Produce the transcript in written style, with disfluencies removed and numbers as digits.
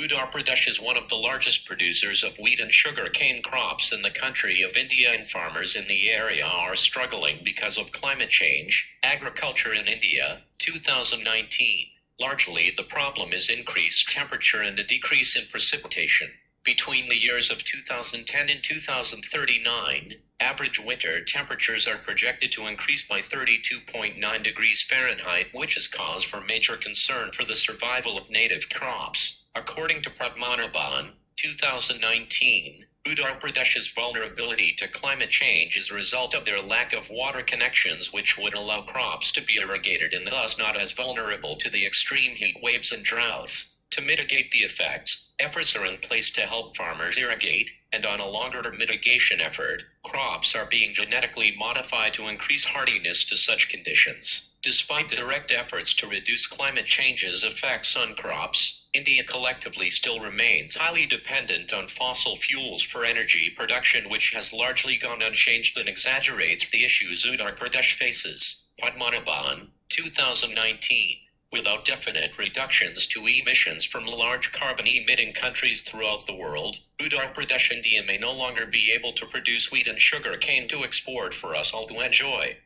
Uttar Pradesh is one of the largest producers of wheat and sugar cane crops in the country of India, and farmers in the area are struggling because of climate change. Agriculture in India, 2019. Largely, the problem is increased temperature and a decrease in precipitation. Between the years of 2010 and 2039, average winter temperatures are projected to increase by 32.9 degrees Fahrenheit, which is cause for major concern for the survival of native crops. According to Padmanabhan, 2019, Uttar Pradesh's vulnerability to climate change is a result of their lack of water connections, which would allow crops to be irrigated and thus not as vulnerable to the extreme heat waves and droughts. To mitigate the effects, efforts are in place to help farmers irrigate, and on a longer mitigation effort, crops are being genetically modified to increase hardiness to such conditions. Despite the direct efforts to reduce climate change's effects on crops, India collectively still remains highly dependent on fossil fuels for energy production, which has largely gone unchanged and exaggerates the issues Uttar Pradesh faces. Padmanabhan, 2019. Without definite reductions to emissions from large carbon-emitting countries throughout the world, Uttar Pradesh, India may no longer be able to produce wheat and sugar cane to export for us all to enjoy.